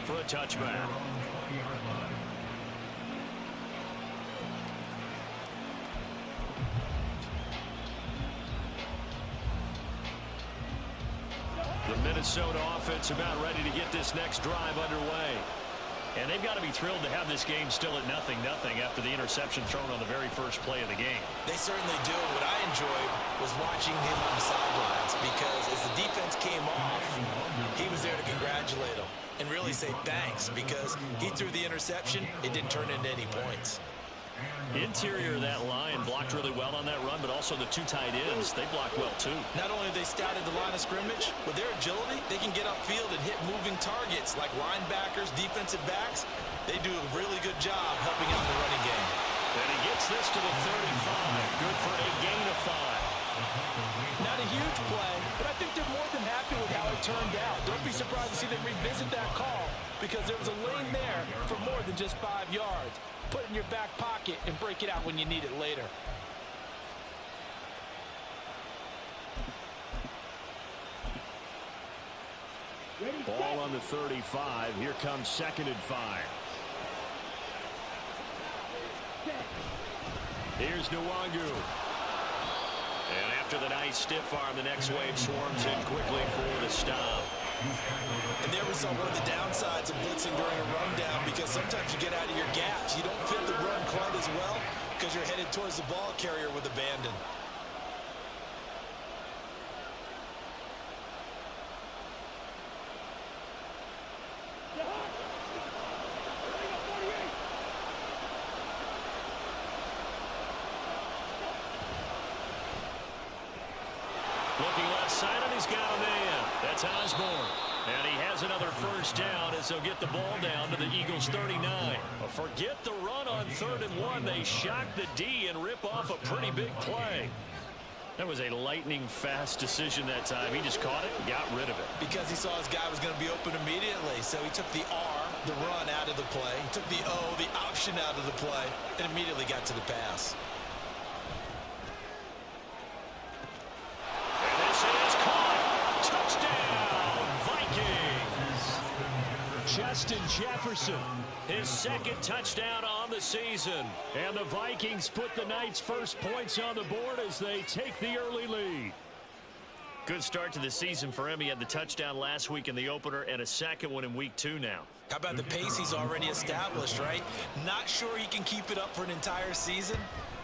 for a touchback. The Minnesota offense about ready to get this next drive underway. And they've got to be thrilled to have this game still at 0-0 after the interception thrown on the very first play of the game. They certainly do. What I enjoyed was watching him on the sidelines because as the defense came off, he was there to congratulate them and really say thanks because he threw the interception. It didn't turn into any points. Interior of that line blocked really well on that run, but also the two tight ends, they blocked well too. Not only have they scouted the line of scrimmage, with their agility, they can get upfield and hit moving targets like linebackers, defensive backs. They do a really good job helping out the running game. And he gets this to the 35. Good for a gain of 5. Not a huge play, but I think they're more than happy with how it turned out. Don't be surprised to see them revisit that call because there was a lane there for more than just 5 yards. Put it in your back pocket and break it out when you need it later. Ball on the 35. Here comes 2nd and 5. Here's Nwangu. And after the nice stiff arm, the next wave swarms in quickly for the stop. And there was one of the downsides of blitzing during a rundown because sometimes you get out of your gaps. You don't fit the run quite as well because you're headed towards the ball carrier with abandon. Looking left side, and he's got a man. That's Osborne. And he has another first down as they'll get the ball down to the Eagles' 39. Forget the run on 3rd and 1. They shock the D and rip off a pretty big play. That was a lightning-fast decision that time. He just caught it and got rid of it. Because he saw his guy was going to be open immediately. So he took the R, the run, out of the play. He took the O, the option, out of the play, and immediately got to the pass. Justin Jefferson, his 2nd touchdown on the season. And the Vikings put the Knights' first points on the board as they take the early lead. Good start to the season for him. He had the touchdown last week in the opener and a second one in week 2 now. How about the pace he's already established, right? Not sure he can keep it up for an entire season,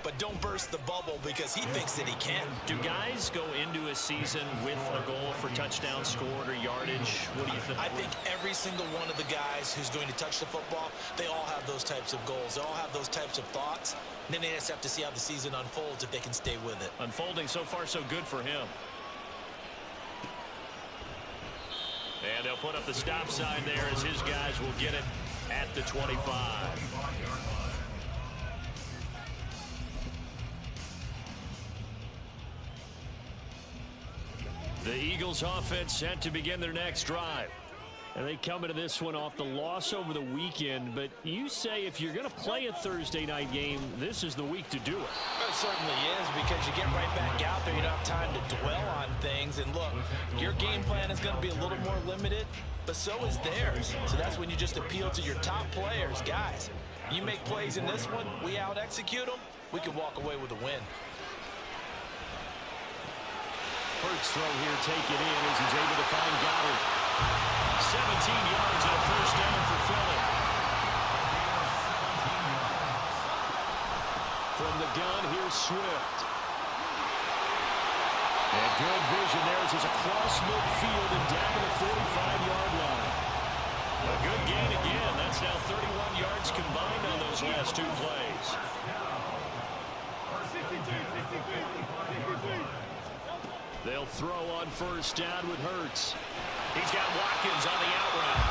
but don't burst the bubble because he thinks that he can. Do guys go into a season with a goal for touchdowns scored or yardage? What do you think? I think every single one of the guys who's going to touch the football, they all have those types of goals. They all have those types of thoughts. And then they just have to see how the season unfolds if they can stay with it. Unfolding so far so good for him. And they'll put up the stop sign there as his guys will get it at the 25. The Eagles offense set to begin their next drive. And they come into this one off the loss over the weekend. But you say if you're going to play a Thursday night game, this is the week to do it. It certainly is because you get right back out there. You don't have time to dwell on things. And look, your game plan is going to be a little more limited, but so is theirs. So that's when you just appeal to your top players. Guys, you make plays in this one, we out-execute them, we can walk away with a win. Hurts throw here, take it in as he's able to find Goddard. 17 yards and a first down for Philly. From the gun, here's Swift. And good vision there as he's across midfield and down to the 45-yard line. A good gain again. That's now 31 yards combined on those last 2 plays. They'll throw on first down with Hurts. He's got Watkins on the out route.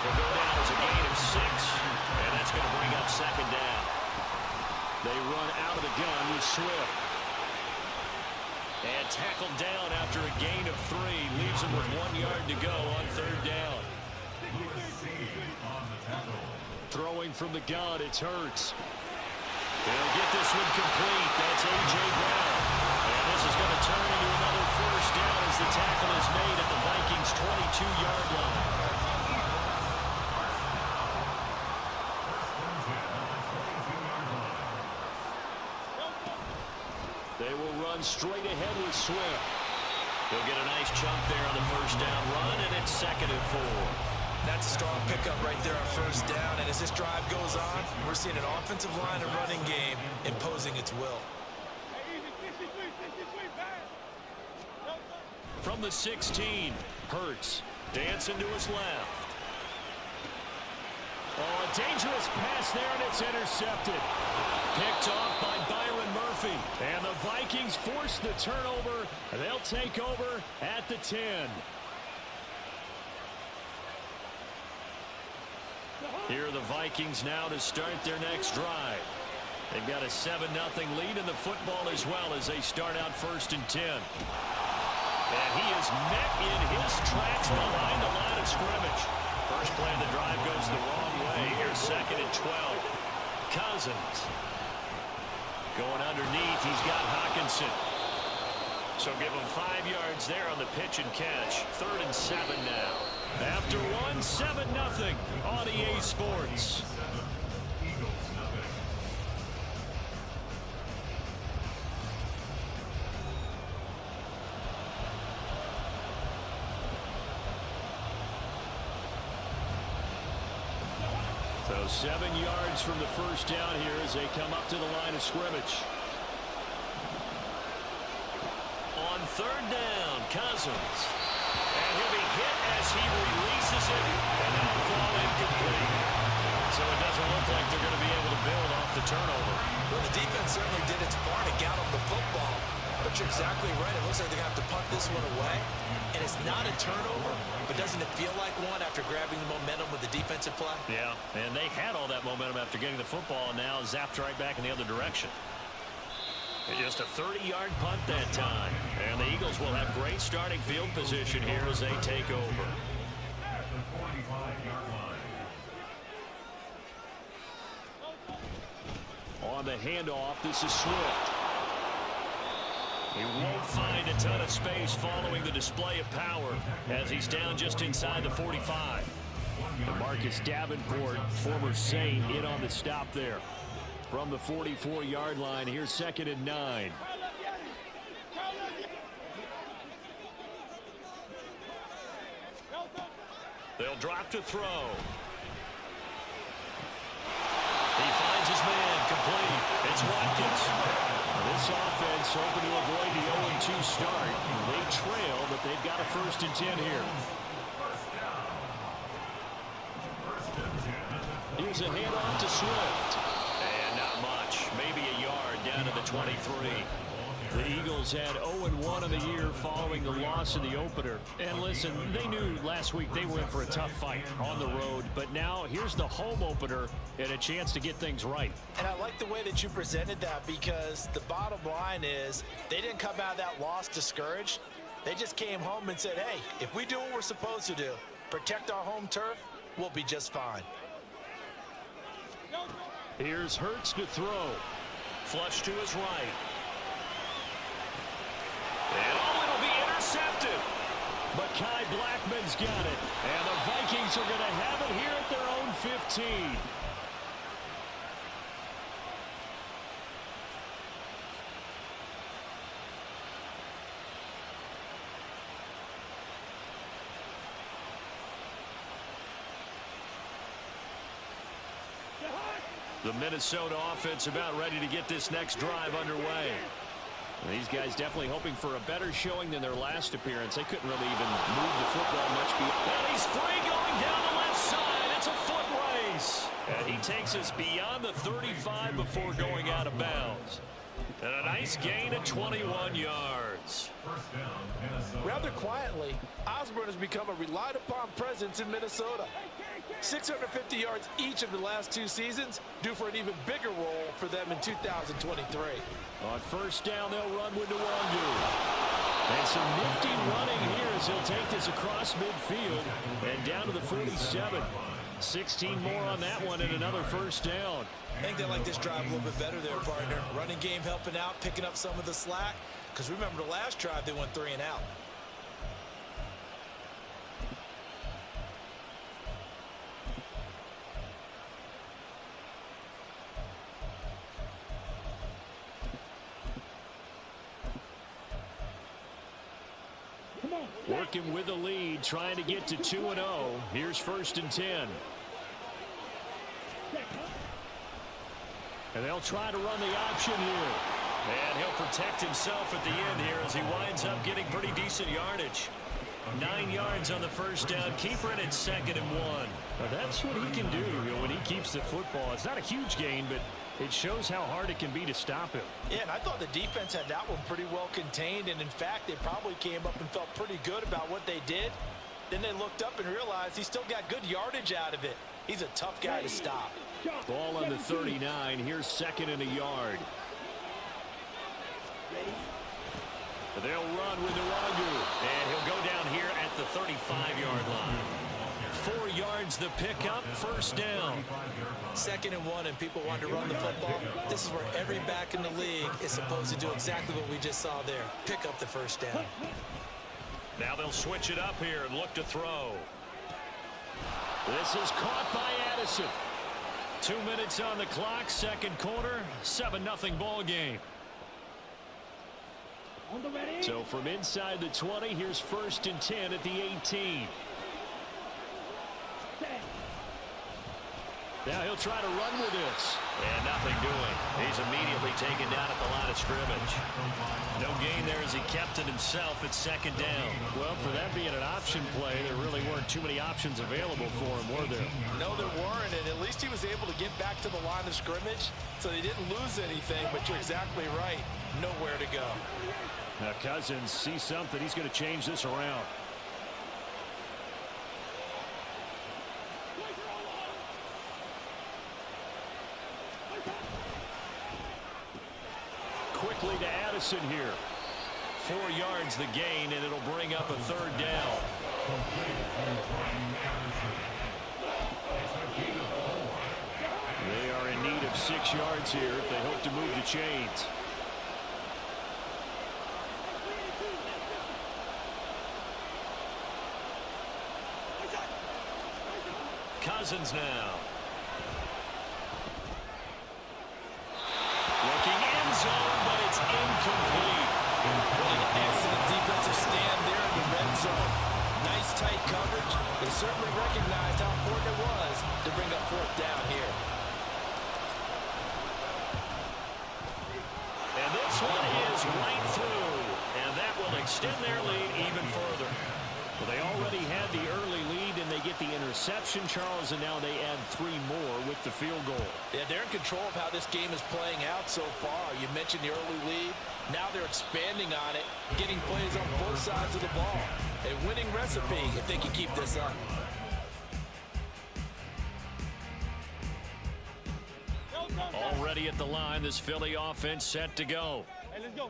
He'll go down as a gain of 6, and that's going to bring up 2nd down. They run out of the gun with Swift. And tackled down after a gain of 3. Leaves him with 1 yard to go on 3rd down. Throwing from the gun, it's Hurts. They'll get this one complete. That's A.J. Brown. And this is going to turn into another first down as the tackle is made at the Vikings' 22-yard line. run straight ahead with Swift. He'll get a nice chunk there on the first down run, and it's 2nd and 4. That's a strong pickup right there on first down. And as this drive goes on, we're seeing an offensive line and running game imposing its will. From the 16, Hurts dancing to his left. Oh, a dangerous pass there, and it's intercepted. Picked off by Byron Murphy. And the Vikings force the turnover. They'll take over at the 10. Here are the Vikings now to start their next drive. They've got a 7-0 lead in the football as well as they start out 1st and 10. And he is met in his tracks behind the line of scrimmage. First play of the drive goes the wrong way. Here's 2nd and 12. Cousins. Going underneath, he's got Hawkinson. So give him 5 yards there on the pitch and catch. 3rd and 7 now. After one, 7-0 on EA Sports. So 7 yards from the first down here as they come up to the line of scrimmage. On 3rd down, Cousins. And he'll be hit as he releases it, and that'll fall incomplete. So it doesn't look like they're going to be able to build off the turnover. Well, the defense certainly did its part to get them the football. But you're exactly right. It looks like they're going to have to punt this one away. And it's not a turnover, but doesn't it feel like one after grabbing the momentum with the defensive play? Yeah, and they had all that momentum after getting the football, and now zapped right back in the other direction. Just a 30-yard punt that time. And the Eagles will have great starting field position here as they take over. On the handoff, this is Swift. He won't find a ton of space following the display of power as he's down just inside the 45. And Marcus Davenport, former Saint, in on the stop there. From the 44-yard line, here's 2nd and 9. They'll drop to throw. He finds his man, complete. It's Watkins. This offense hoping to avoid the 0-2 start. They trail, but they've got a 1st and 10 here. Here's a handoff to Swift. And not much. Maybe a yard down to the 23. The Eagles had 0-1 in the year following the loss in the opener. And listen, they knew last week they were in for a tough fight on the road. But now here's the home opener and a chance to get things right. And I like the way that you presented that, because the bottom line is they didn't come out of that loss discouraged. They just came home and said, hey, if we do what we're supposed to do, protect our home turf, we'll be just fine. Here's Hurts to throw. Flush to his right. And it'll be intercepted. But Kai Blackman's got it. And the Vikings are going to have it here at their own 15. The Minnesota offense about ready to get this next drive underway. And these guys definitely hoping for a better showing than their last appearance. They couldn't really even move the football much. And he's free going down the left side. It's a foot race. And he takes us beyond the 35 before going out of bounds. And a nice gain of 21 yards. Rather quietly, Osborne has become a relied-upon presence in Minnesota. 650 yards each of the last 2 seasons, due for an even bigger role for them in 2023. On first down, they'll run with Nwangu. And some nifty running here as he'll take this across midfield and down to the 47. 16 more on that one and another first down. I think they like this drive a little bit better there, partner. Running game helping out, picking up some of the slack. Because remember the last drive, they went 3 and out. Working with the lead, trying to get to 2-0. Here's 1st and 10. And they'll try to run the option here. And he'll protect himself at the end here as he winds up getting pretty decent yardage. 9 yards on the 1st down. Keeper in at 2nd and 1. Now that's what he can do, when he keeps the football. It's not a huge gain, but it shows how hard it can be to stop him. Yeah, and I thought the defense had that one pretty well contained. And, in fact, they probably came up and felt pretty good about what they did. Then they looked up and realized he still got good yardage out of it. He's a tough guy to stop. Ball on the 39. Here's 2nd and a yard. They'll run with Nwangu, and he'll go down here at the 35-yard line. 4 yards the pickup, 1st down. 2nd and 1, and people want to run the football. This is where every back in the league is supposed to do exactly what we just saw there. Pick up the 1st down. Now they'll switch it up here and look to throw. This is caught by Addison. 2 minutes on the clock, 2nd quarter, 7-0 ball game. So from inside the 20, here's 1st and 10 at the 18. Now he'll try to run with this. And nothing doing. He's immediately taken down at the line of scrimmage. No gain there as he kept it himself at 2nd down. Well, for that being an option play, there really weren't too many options available for him, were there? No, there weren't, and at least he was able to get back to the line of scrimmage, so they didn't lose anything, but you're exactly right. Nowhere to go. Now Cousins sees something. He's going to change this around. Quickly to Addison here. 4 yards the gain, and it'll bring up a 3rd down. They are in need of 6 yards here if they hope to move the chains. Cousins now. Looking end zone, but it's incomplete. An excellent defensive stand there in the red zone. Nice tight coverage. They certainly recognized how important it was to bring up 4th down here. And this one is right through. And that will extend their lead even further. Well, they already had the early lead, and they get the interception, Charles, and now they add 3 more with the field goal. Yeah, they're in control of how this game is playing out so far. You mentioned the early lead. Now they're expanding on it, getting plays on both sides of the ball. A winning recipe if they can keep this up. Already at the line, this Philly offense set to go.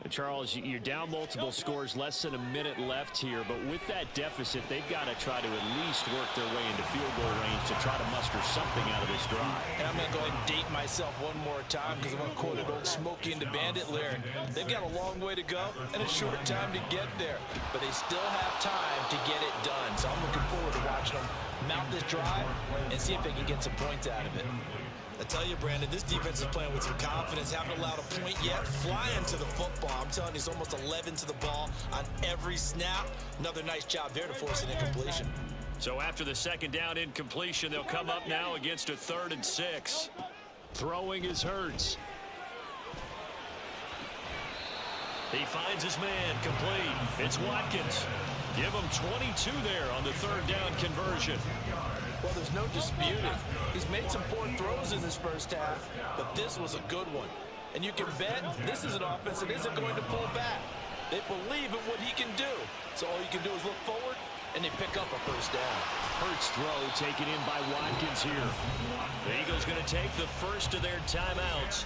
And Charles, you're down multiple scores, less than a minute left here, but with that deficit, they've got to try to at least work their way into field goal range to try to muster something out of this drive. And I'm going to go ahead and date myself one more time because I'm going to quote an old Smokey and the Bandit lyric. They've got a long way to go and a short time to get there, but they still have time to get it done. So I'm looking forward to watching them mount this drive and see if they can get some points out of it. I tell you, Brandon, this defense is playing with some confidence. Haven't allowed a point yet. Flying to the football. I'm telling you, he's almost 11 to the ball on every snap. Another nice job there to force an incompletion. So after the 2nd down incompletion, they'll come up now against a 3rd and 6. Throwing is Hurts. He finds his man complete. It's Watkins. Give him 22 there on the 3rd down conversion. Well, there's no disputing. He's made some poor throws in this first half, but this was a good one. And you can bet this is an offense that isn't going to pull back. They believe in what he can do. So all you can do is look forward, and they pick up a 1st down. Hurts throw taken in by Watkins here. The Eagles going to take the first of their timeouts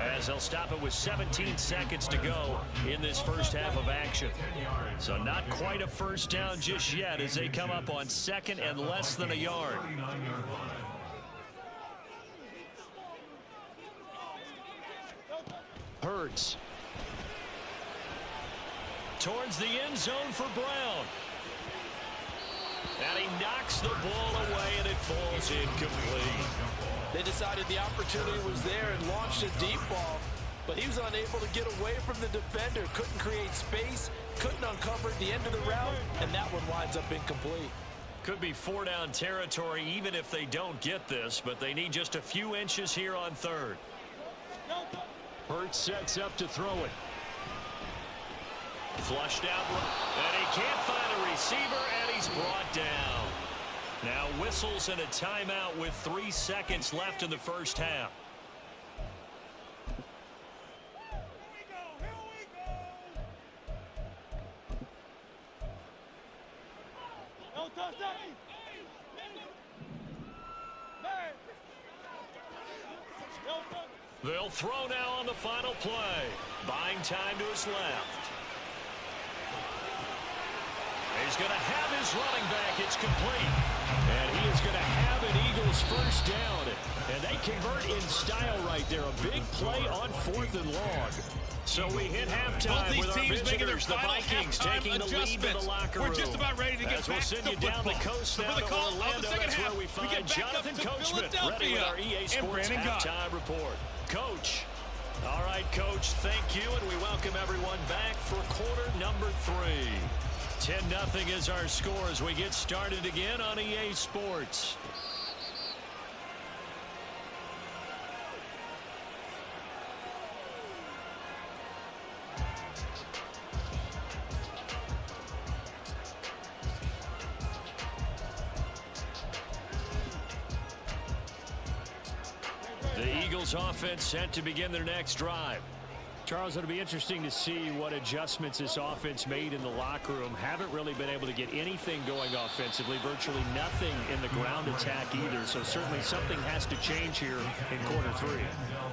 as they'll stop it with 17 seconds to go in this first half of action. So not quite a 1st down just yet as they come up on 2nd and less than a yard. Hurts. Towards the end zone for Brown. And he knocks the ball away, and it falls incomplete. They decided the opportunity was there and launched a deep ball. but he was unable to get away from the defender. Couldn't create space, couldn't uncover the end of the route, and that one winds up incomplete. Could be 4-down territory even if they don't get this, but they need just a few inches here on third. Hurts sets up to throw it. Flushed out, and he can't find a receiver, and he's brought down. Now whistles and a timeout with 3 seconds left in the first half. They'll throw now on the final play. Buying time to his left. He's going to have his running back. It's complete. And he is going to have an Eagles first down. And they convert in style right there. A big play on 4th and long. So we hit halftime with our visitors, the Vikings, taking the lead to the locker room. We're just about ready to get As we'll back send to you down the football. coast So now for the to call Orlando. of the second That's half, where we we find get back Jonathan up to Coachman, ready Philadelphia. with our EA And Sports Brandon Gott. halftime report. Coach. All right, Coach, thank you, and we welcome everyone back for quarter number 3. 10-0 is our score as we get started again on EA Sports. The Eagles offense set to begin their next drive. Charles, it'll be interesting to see what adjustments this offense made in the locker room. Haven't really been able to get anything going offensively, virtually nothing in the ground attack either. So certainly something has to change here in quarter 3.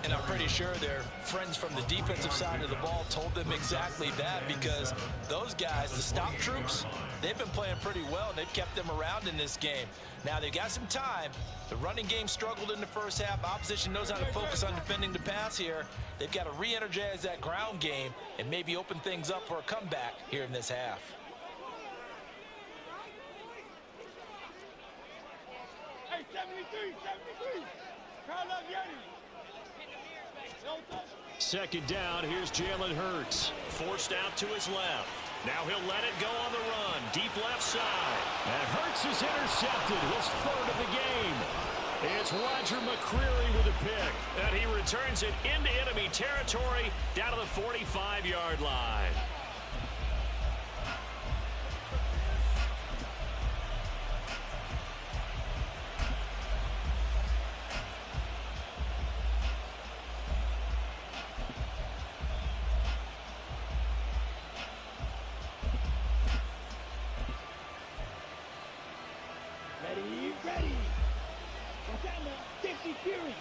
And I'm pretty sure their friends from the defensive side of the ball told them exactly that, because those guys, the stop troops, they've been playing pretty well, and they've kept them around in this game. Now, they've got some time. The running game struggled in the first half. Opposition knows how to focus on defending the pass here. They've got to re-energize that ground game and maybe open things up for a comeback here in this half. Hey, 73. Second down, here's Jalen Hurts. Forced out to his left. Now he'll let it go on the run. Deep left side. And Hurts is intercepted. His 3rd of the game. It's Roger McCreary with a pick. And he returns it into enemy territory down to the 45-yard line. Ready. Osama, 50 Fury.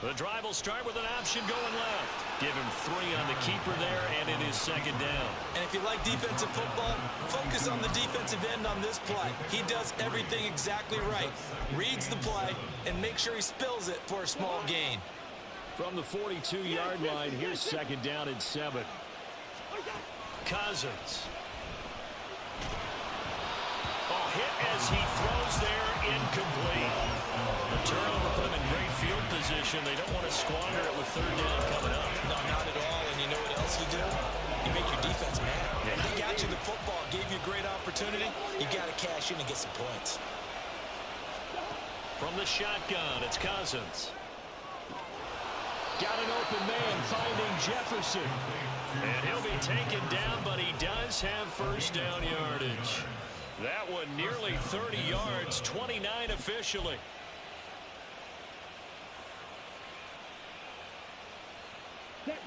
The drive will start with an option going left. Give him 3 on the keeper there, and it is second down. And if you like defensive football, focus on the defensive end on this play. He does everything exactly right. Reads the play and make sure he spills it for a small gain. From the 42-yard line, here's second down and 7. Cousins. Oh, hit as he throws there, incomplete. The turnover put him in great field position. They don't want to squander it with 3rd down coming up. No, not at all. And you know what else you do? You make your defense mad. Yeah. They got you the football, gave you a great opportunity. You got to cash in and get some points. From the shotgun, it's Cousins. Got an open man finding Jefferson. And he'll be taken down, but he does have first down yardage. That one nearly 30 yards, 29 officially.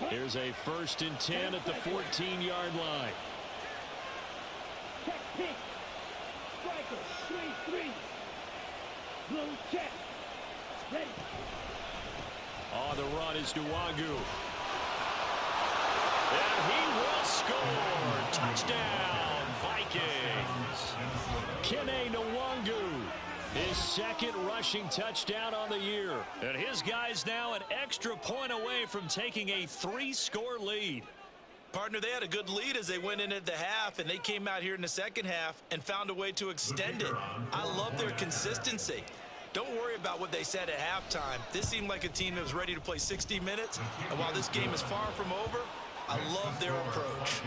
Here's a 1st and 10 at the 14-yard line. Check pick. Striker, 3-3. Blue check. Ready. On the run is Nwangu. And he will score. Touchdown, Vikings. Kene Nwangu, his 2nd rushing touchdown on the year. And his guys now an extra point away from taking a 3-score lead. Partner, they had a good lead as they went into the half, and they came out here in the second half and found a way to extend it. I love their consistency. Don't worry about what they said at halftime. This seemed like a team that was ready to play 60 minutes. And while this game is far from over, I love their approach.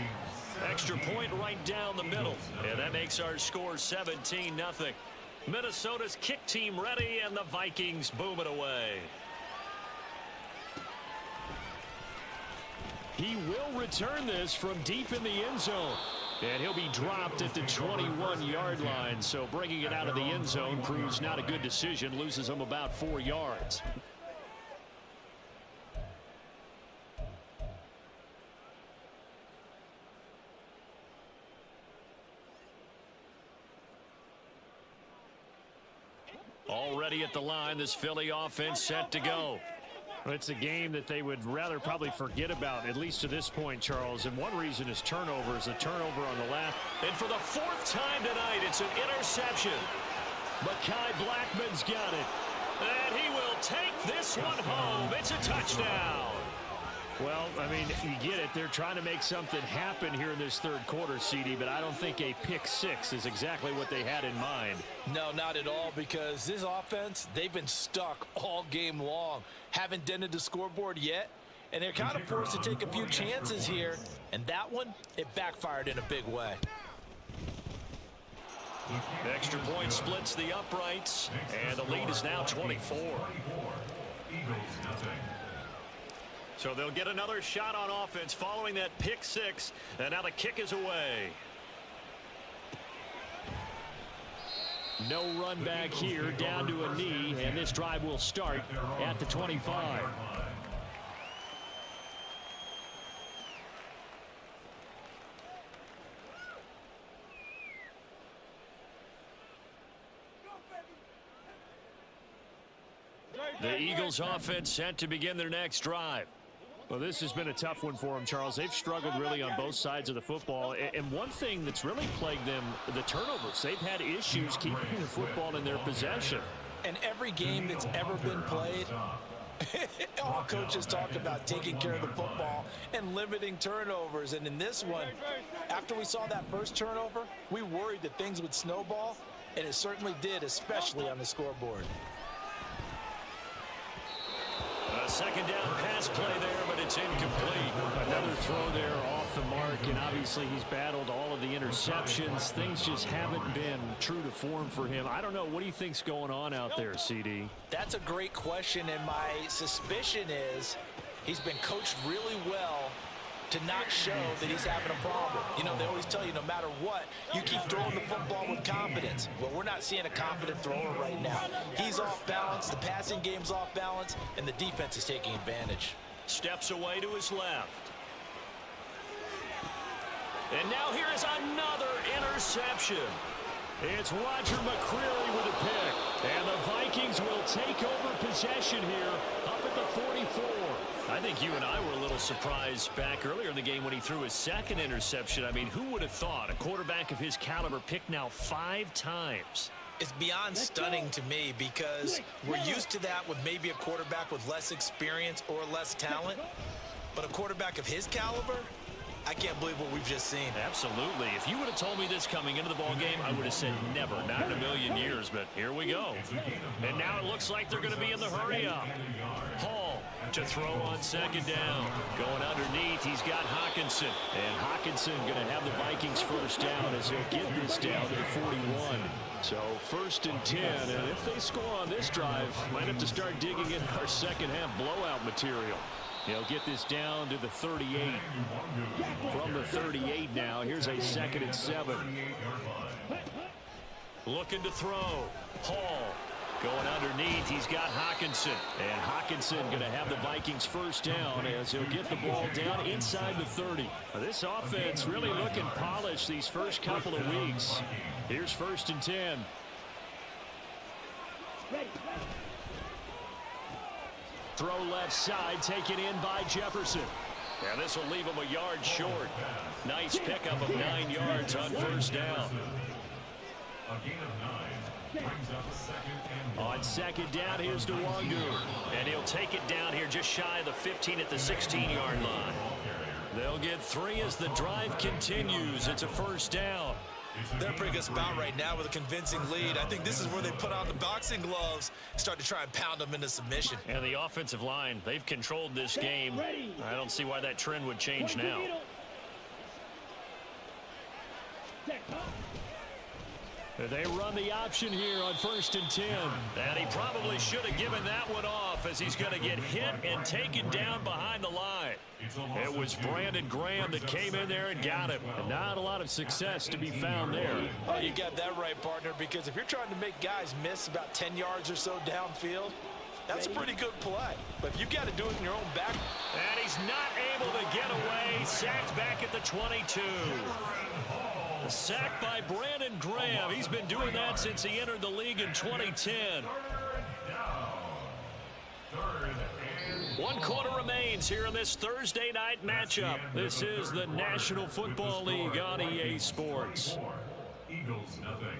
Extra point right down the middle. And that makes our score 17-0. Minnesota's kick team ready, and the Vikings boom it away. He will return this from deep in the end zone. And he'll be dropped at the 21-yard line. So bringing it out of the end zone proves not a good decision. Loses him about 4 yards. Already at the line, this Philly offense set to go. It's a game that they would rather probably forget about, at least to this point, Charles. And one reason is turnovers. A turnover on the left. And for the 4th time tonight, it's an interception. Mekhi Blackman's got it. And he will take this one home. It's a touchdown. Well, I mean, you get it. They're trying to make something happen here in this third quarter, CD, but I don't think a pick six is exactly what they had in mind. No, not at all, because this offense, they've been stuck all game long. Haven't dented the scoreboard yet, and they're kind of forced to take a few chances here, and that one, it backfired in a big way. The extra point splits the uprights, and the lead is now 24. So they'll get another shot on offense following that pick six, and now the kick is away. No run back here, down to a knee, and this drive will start at the 25. The Eagles offense set to begin their next drive. Well, this has been a tough one for them, Charles. They've struggled really on both sides of the football. And one thing that's really plagued them, the turnovers. They've had issues keeping the football in their possession. And every game that's ever been played, all coaches talk about taking care of the football and limiting turnovers. And in this one, after we saw that first turnover, we worried that things would snowball, and it certainly did, especially on the scoreboard. A second down pass play there, but it's incomplete. Another throw there off the mark, and obviously he's battled all of the interceptions. Things just haven't been true to form for him. I don't know. What do you think's going on out there, CD? That's a great question, and my suspicion is he's been coached really well to not show that he's having a problem. You know, they always tell you no matter what, you keep throwing the football with confidence. Well, we're not seeing a confident thrower right now. He's off balance, the passing game's off balance, and the defense is taking advantage. Steps away to his left. And now here is another interception. It's Roger McCreary with a pick. And the Vikings will take over possession here up at the 44. I think you and I were a little surprised back earlier in the game when he threw his second interception. I mean, who would have thought a quarterback of his caliber picked now 5 times? It's beyond stunning to me because we're used to that with maybe a quarterback with less experience or less talent. But a quarterback of his caliber, I can't believe what we've just seen. Absolutely. If you would have told me this coming into the ball game, I would have said never, not in a million years. But here we go. And now it looks like they're going to be in the hurry up. Hall to throw on second down. Going underneath, he's got Hawkinson. And Hawkinson going to have the Vikings first down as he'll get this down to the 41. So 1st and 10, and if they score on this drive, might have to start digging in our second half blowout material. He'll get this down to the 38. From the 38 now, here's a 2nd and 7. Looking to throw. Hall going underneath. He's got Hawkinson. And Hawkinson going to have the Vikings first down as he'll get the ball down inside the 30. This offense really looking polished these first couple of weeks. Here's 1st and 10. Throw left side, taken in by Jefferson. And this will leave him a yard short. Nice pickup of 9 yards on first down. On second down, here's Nwangu. And he'll take it down here just shy of the 15 at the 16-yard line. They'll get 3 as the drive continues. It's a first down. They're in a pretty good spot right now with a convincing lead. I think this is where they put on the boxing gloves, start to try and pound them into submission. And the offensive line, they've controlled this game. I don't see why that trend would change now. They run the option here on 1st and 10. And he probably should have given that one off as he's going to get hit and taken down behind the line. It was Brandon Graham that came in there and got him. And not a lot of success to be found there. Oh, you got that right, partner, because if you're trying to make guys miss about 10 yards or so downfield, that's a pretty good play. But if you've got to do it in your own back. And he's not able to get away. Sacked back at the 22. Sacked by Brandon Graham. He's been doing that since he entered the league in 2010. 1 quarter remains here in this Thursday night matchup. This is the National Football League on EA Sports. Eagles nothing.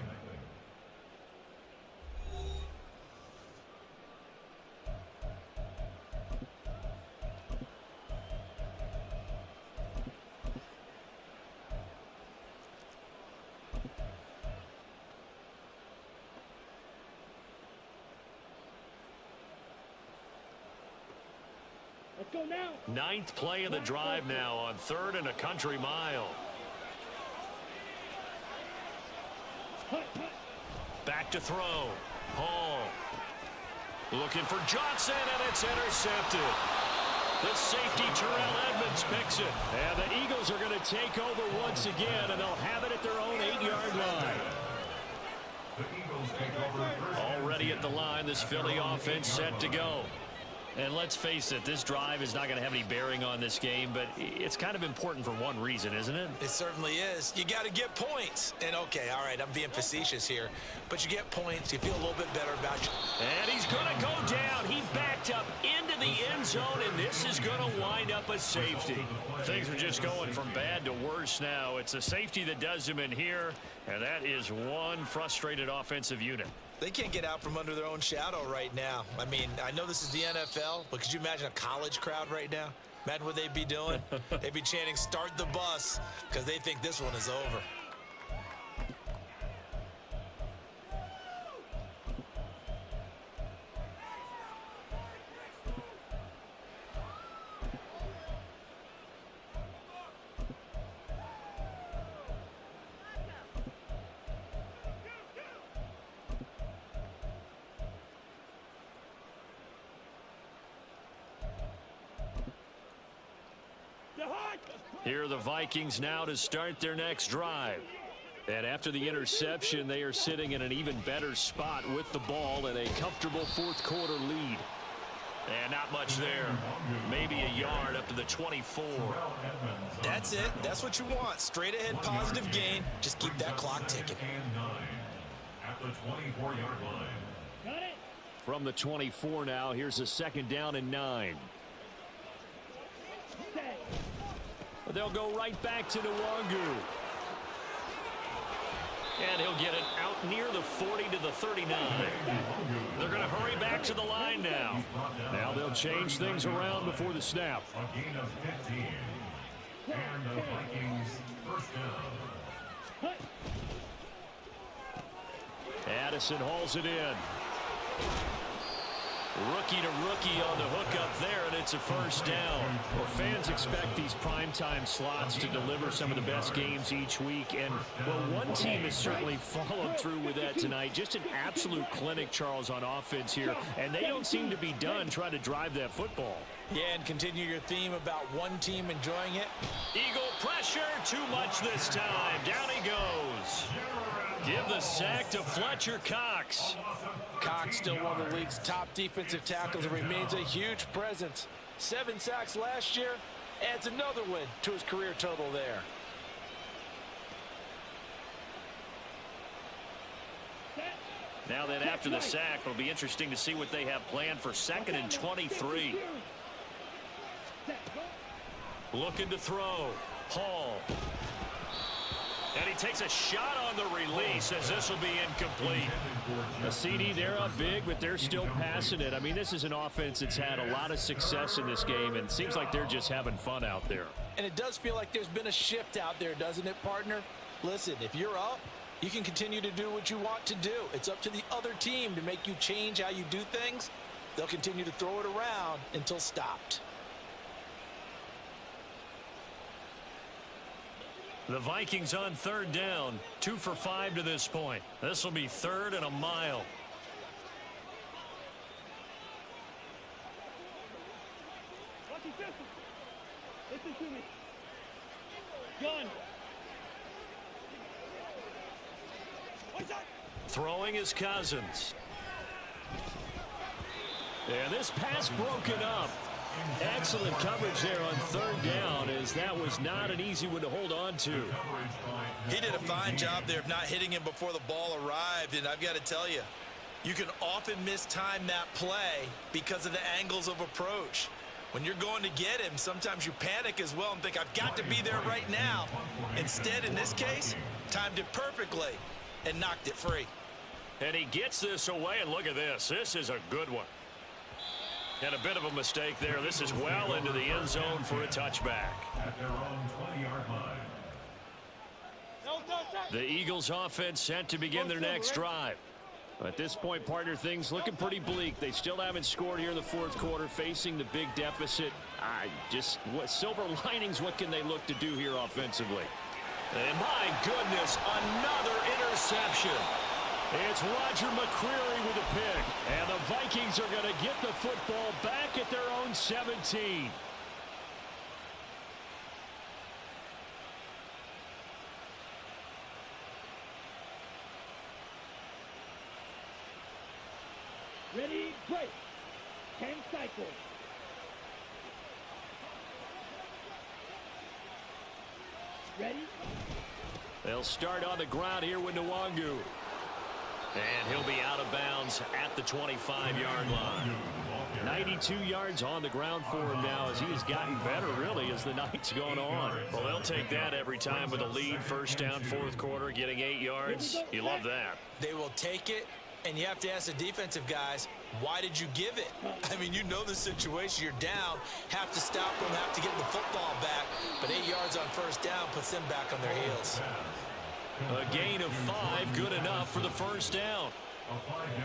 Let's go now. 9th play of the drive now on 3rd and a country mile. Back to throw. Hall. Looking for Johnson, and it's intercepted. The safety, Terrell Edmonds, picks it. And the Eagles are going to take over once again, and they'll have it at their own 8-yard line. The Eagles take over first. Already at the line, this Philly offense set to go. And let's face it, this drive is not going to have any bearing on this game, but it's kind of important for one reason, isn't it? It certainly is. You got to get points. And, okay, all right, I'm being facetious here. But you get points, you feel a little bit better about you. And he's going to go down. He backed up into the end zone, and this is going to wind up a safety. Things are just going from bad to worse now. It's a safety that does him in here, and that is one frustrated offensive unit. They can't get out from under their own shadow right now. I mean, I know this is the NFL, but could you imagine a college crowd right now? Imagine what they'd be doing. They'd be chanting, "Start the bus," because they think this one is over. Here are the Vikings now to start their next drive. And after the interception, they are sitting in an even better spot with the ball and a comfortable 4th quarter lead. And not much there. Maybe a yard up to the 24. That's it. That's what you want. Straight ahead positive gain. Just keep that clock ticking. And 9 at the 24-yard line. Got it. From the 24 now, here's a 2nd down and 9. Set. They'll go right back to Nwangu. And he'll get it out near the 40 to the 39. They're going to hurry back to the line now. Now they'll change things around before the snap. A gain of 15. And the Vikings first down. Addison hauls it in. Rookie to rookie on the hook up there, and it's a first down. Well, fans expect these primetime slots to deliver some of the best games each week. And, well, one team has certainly followed through with that tonight. Just an absolute clinic, Charles, on offense here. And they don't seem to be done trying to drive that football. Yeah, and continue your theme about one team enjoying it. Eagle pressure, too much this time. Down he goes. Give the sack to Fletcher Cox. Cox still one of the league's top defensive tackles and remains a huge presence. 7 sacks last year, adds another win to his career total there. Now then, after the sack, it'll be interesting to see what they have planned for 2nd and 23. Looking to throw. Hall. And he takes a shot on the release as this will be incomplete. A CD, they're up big, but they're still passing it. I mean, this is an offense that's had a lot of success in this game, and it seems like they're just having fun out there. And it does feel like there's been a shift out there, doesn't it, partner? Listen, if you're up, you can continue to do what you want to do. It's up to the other team to make you change how you do things. They'll continue to throw it around until stopped. The Vikings on third down, 2 for 5 to this point. This will be 3rd and a mile. Watch your system. Listen to me. Gun. What's that? Throwing is Cousins. And this pass broken up. Excellent coverage there on third down, as that was not an easy one to hold on to. He did a fine job there of not hitting him before the ball arrived, and I've got to tell you, you can often mistime that play because of the angles of approach. When you're going to get him, sometimes you panic as well and think, I've got to be there right now. Instead, in this case, timed it perfectly and knocked it free. And he gets this away, and look at this. This is a good one. And a bit of a mistake there. This is well into the end zone for a touchback. At their own 20-yard line. The Eagles offense set to begin their next drive. At this point, partner, things looking pretty bleak. They still haven't scored here in the fourth quarter, facing the big deficit. What silver linings, what can they look to do here offensively? And my goodness, another interception. It's Roger McCreary with a pick. And the Vikings are going to get the football back at their own 17. Ready, break. 10 cycles. Ready? They'll start on the ground here with Nwangu. And he'll be out of bounds at the 25-yard line. 92 yards on the ground for him now, as he has gotten better, really, as the night's gone on. Well, they'll take that every time with a lead. First down, fourth quarter, getting 8 yards. You love that. They will take it, and you have to ask the defensive guys, why did you give it? I mean, you know the situation. You're down, have to stop them, have to get the football back. But 8 yards on first down puts them back on their heels. A gain of 5, good enough for the first down.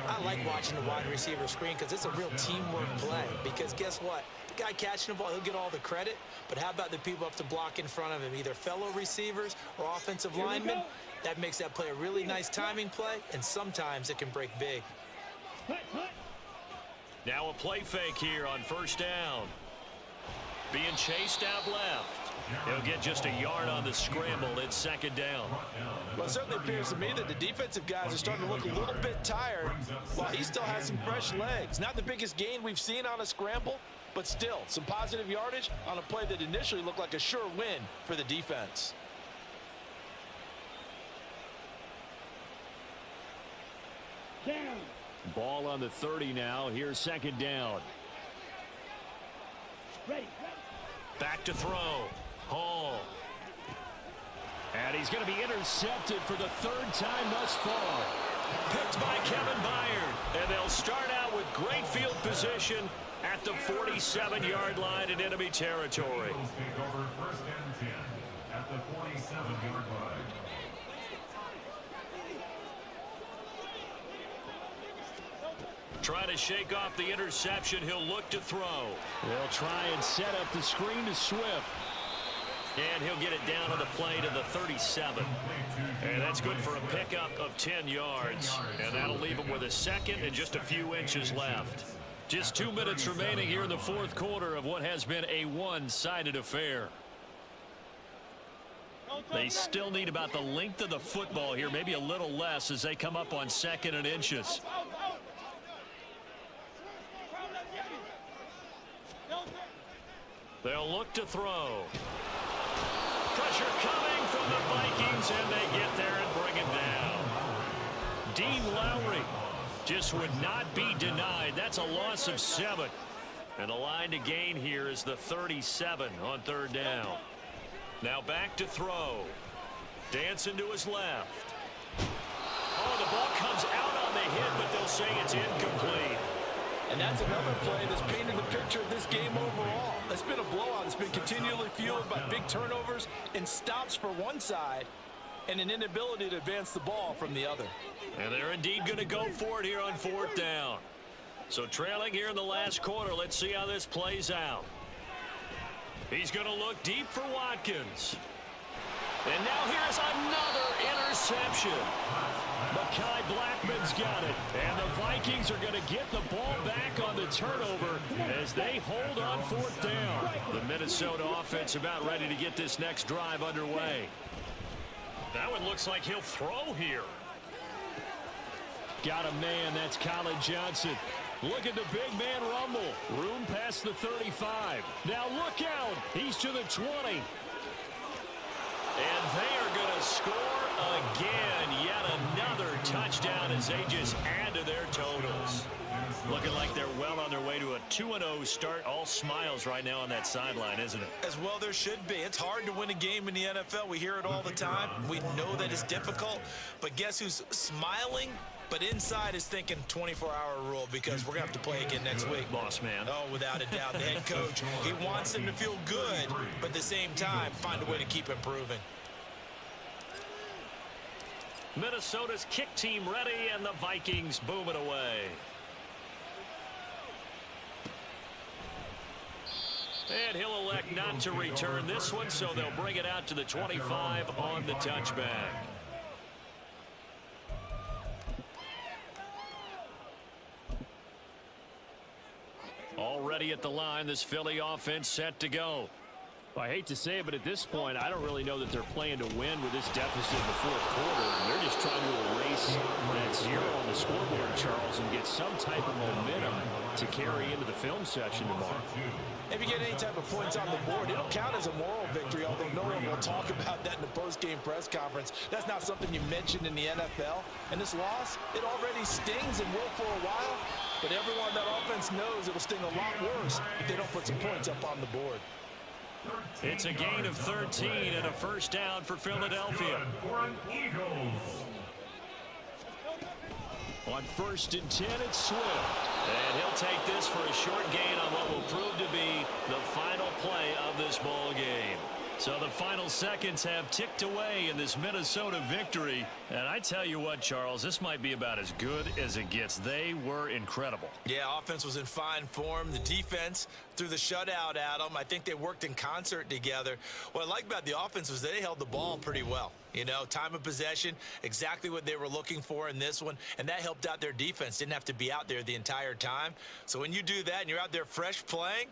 I like watching the wide receiver screen because it's a real teamwork play. Because guess what? The guy catching the ball, he'll get all the credit. But how about the people up to block in front of him, either fellow receivers or offensive linemen? That makes that play a really nice timing play, and sometimes it can break big. Now a play fake here on first down. Being chased out left. He'll get just a yard on the scramble. It's second down. Well, it certainly appears to me that the defensive guys are starting to look a little bit tired while he still has some fresh legs. Not the biggest gain we've seen on a scramble, but still some positive yardage on a play that initially looked like a sure win for the defense. Down. Ball on the 30 now. Here's second down. Ready. Back to throw. Hall. And he's going to be intercepted for the third time thus far. Picked by Kevin Byard. And they'll start out with great field position at the 47-yard line in enemy territory. Eagles take over first and 10 at the 47-yard line. Trying to shake off the interception. He'll look to throw. They'll try and set up the screen to Swift. And he'll get it down on the play to the 37. And that's good for a pickup of 10 yards. And that'll leave him with a second and just a few inches left. Just 2 minutes remaining here in the fourth quarter of what has been a one-sided affair. They still need about the length of the football here, maybe a little less as they come up on second and inches. They'll look to throw. Pressure coming from the Vikings, and they get there and bring him down. Dean Lowry just would not be denied. That's a loss of 7. And the line to gain here is the 37 on third down. Now back to throw. Dancing to his left. Oh, the ball comes out on the hit, but they'll say it's incomplete. And that's another play that's painted the picture of this game overall. It's been a blowout. It's been continually fueled by big turnovers and stops for one side and an inability to advance the ball from the other. And they're indeed going to go for it here on 4th down. So trailing here in the last quarter, let's see how this plays out. He's going to look deep for Watkins. And now here's another interception. Mekhi Blackman's got it. And the Vikings are going to get the ball back on the turnover as they hold on 4th down. The Minnesota offense about ready to get this next drive underway. That one looks like he'll throw here. Got a man, that's Colin Johnson. Look at the big man rumble. Room past the 35. Now look out. He's to the 20. And they are going to score again. Yet another touchdown as they just add to their totals. Looking like they're well on their way to a 2-0 start. All smiles right now on that sideline, isn't it? As well there should be. It's hard to win a game in the NFL. We hear it all the time. We know that it's difficult. But guess who's smiling? But inside is thinking 24-hour rule because we're going to have to play again next week. Boss man. Oh, without a doubt. The head coach, he wants them to feel good, but at the same time, find a way to keep improving. Minnesota's kick team ready, and the Vikings boom it away. And he'll elect not to return this one, so they'll bring it out to the 25 on the touchback. Already at the line, this Philly offense set to go. I hate to say it, but at this point, I don't really know that they're playing to win with this deficit in the 4th quarter. They're just trying to erase that 0 on the scoreboard, Charles, and get some type of momentum to carry into the film session tomorrow. If you get any type of points on the board, it'll count as a moral victory, although no one will talk about that in the post-game press conference. That's not something you mentioned in the NFL. And this loss, it already stings and will for a while, but everyone on that offense knows it'll sting a lot worse if they don't put some points up on the board. It's a gain of 13 and a 1st down for Philadelphia. On 1st and 10, it's Swift. And he'll take this for a short gain on what will prove to be the final play of this ball game. So the final seconds have ticked away in this Minnesota victory. And I tell you what, Charles, this might be about as good as it gets. They were incredible. Yeah, offense was in fine form. The defense threw the shutout at them. I think they worked in concert together. What I like about the offense was they held the ball pretty well. You know, time of possession, exactly what they were looking for in this one, and that helped out their defense. Didn't have to be out there the entire time. So when you do that and you're out there fresh playing,